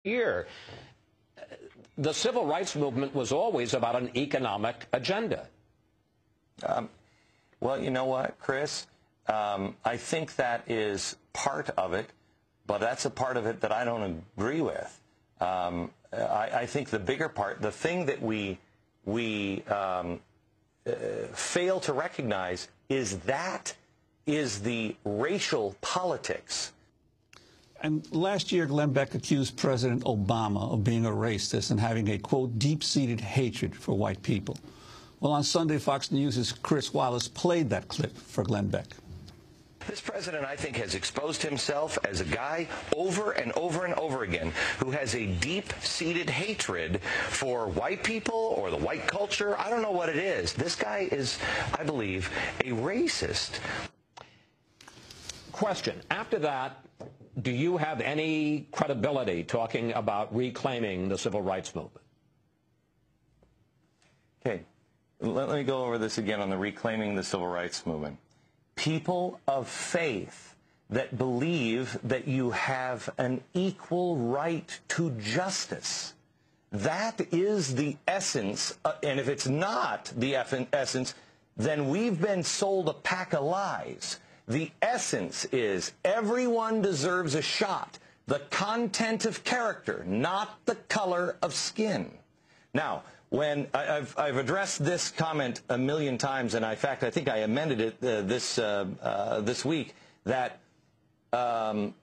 year. The civil rights movement was always about an economic agenda. Well, you know what, Chris? I think that is part of it, but that's a part of it that I don't agree with. I think the bigger part, the thing that we fail to recognize is the racial politics. And last year, Glenn Beck accused President Obama of being a racist and having a, quote, deep-seated hatred for white people. Well, on Sunday, Fox News' Chris Wallace played that clip for Glenn Beck. This president, I think, has exposed himself as a guy over and over and over again who has a deep-seated hatred for white people or the white culture. I don't know what it is. This guy is, I believe, a racist. Question. After that, do you have any credibility talking about reclaiming the civil rights movement? Okay. Let me go over this again on the reclaiming the civil rights movement. People of faith that believe that you have an equal right to justice. That is the essence, and if it's not the essence, then we've been sold a pack of lies. The essence is everyone deserves a shot. The content of character, not the color of skin. Now, when I've addressed this comment a million times, and in fact, I think I amended it this week, that what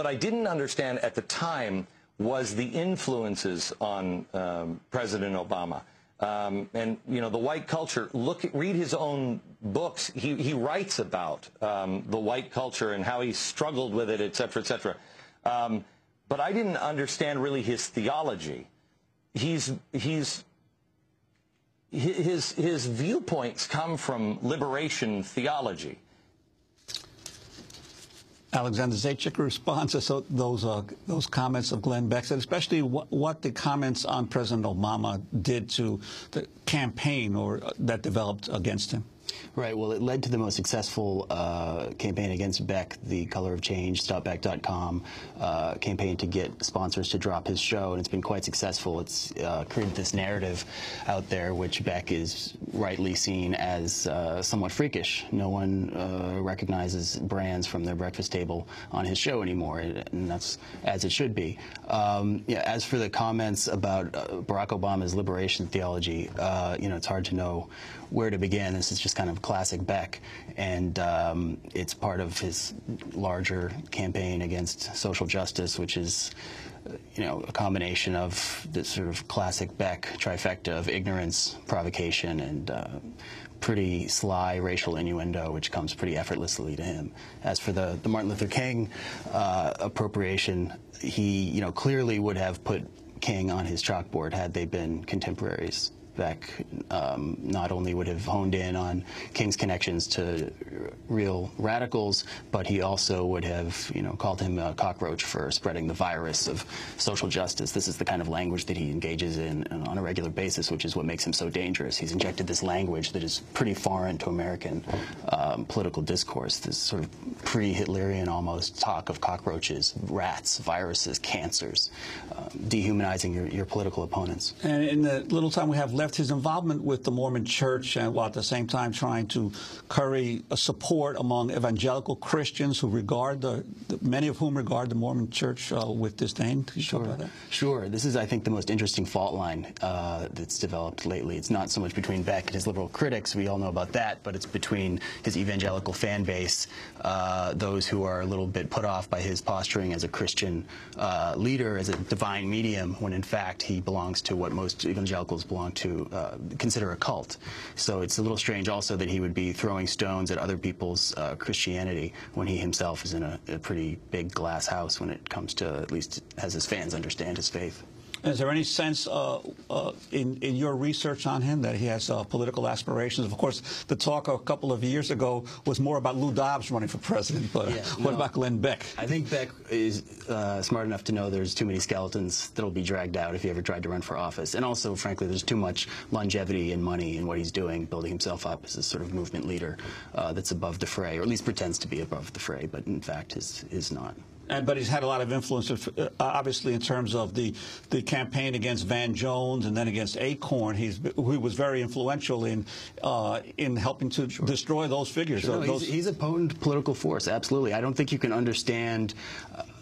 I didn't understand at the time was the influences on President Obama. And, you know, the white culture, read his own books. He writes about the white culture and how he struggled with it, et cetera, et cetera. But I didn't understand really his theology. His viewpoints come from liberation theology. Alexander Zaitchik responds to those comments of Glenn Beck, and especially what the comments on President Obama did to the campaign that developed against him. Right. Well, it led to the most successful campaign against Beck, the Color of Change, StopBeck.com campaign to get sponsors to drop his show, and it's been quite successful. It's created this narrative out there, which Beck is rightly seen as somewhat freakish. No one recognizes brands from their breakfast table on his show anymore, and that's as it should be. Yeah, as for the comments about Barack Obama's liberation theology, you know, it's hard to know where to begin. This is just kind of classic Beck, and it's part of his larger campaign against social justice, which is, you know, a combination of this sort of classic Beck trifecta of ignorance, provocation, and pretty sly racial innuendo, which comes pretty effortlessly to him. As for the Martin Luther King appropriation, he, you know, clearly would have put King on his chalkboard had they been contemporaries. Beck not only would have honed in on King's connections to real radicals, but he also would have, you know, called him a cockroach for spreading the virus of social justice. This is the kind of language that he engages in on a regular basis, which is what makes him so dangerous. He's injected this language that is pretty foreign to American political discourse, this sort of pre-Hitlerian almost talk of cockroaches, rats, viruses, cancers, dehumanizing your political opponents. And in the little time we have left, his involvement with the Mormon Church, and while at the same time trying to curry a support among evangelical Christians who regard many of whom regard the Mormon Church with disdain. Could you talk about that? Sure. This is, I think, the most interesting fault line that's developed lately. It's not so much between Beck and his liberal critics, we all know about that, but it's between his evangelical fan base, those who are a little bit put off by his posturing as a Christian leader, as a divine medium, when in fact he belongs to what most evangelicals belong to, consider a cult. So it's a little strange also that he would be throwing stones at other people's Christianity when he himself is in a pretty big glass house when it comes to, at least as his fans understand his faith. Is there any sense in your research on him that he has political aspirations? Of course, the talk a couple of years ago was more about Lou Dobbs running for president, but yeah, what about Glenn Beck? I think Beck is smart enough to know there's too many skeletons that'll be dragged out if he ever tried to run for office. And also, frankly, there's too much longevity and money in what he's doing, building himself up as a sort of movement leader that's above the fray, or at least pretends to be above the fray, but in fact is not. But he's had a lot of influence, obviously, in terms of the campaign against Van Jones and then against Acorn. He was very influential in helping to destroy those figures. Sure, he's a potent political force, absolutely. I don't think you can understand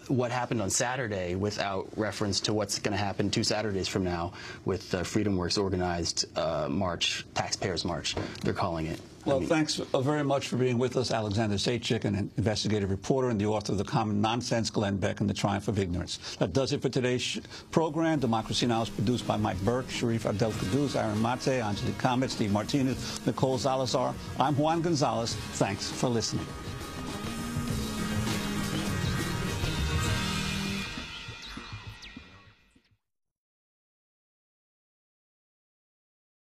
what happened on Saturday without reference to what's going to happen 2 Saturdays from now with Freedom Works organized march, Taxpayers March, they're calling it. Well, thanks very much for being with us, Alexander Zaitchik, an investigative reporter and the author of The Common Nonsense, Glenn Beck, and The Triumph of Ignorance. That does it for today's program. Democracy Now! Is produced by Mike Burke, Sharif Abdel-Qadoos, Aaron Mate, Angelique Comet, Steve Martinez, Nicole Salazar. I'm Juan Gonzalez. Thanks for listening.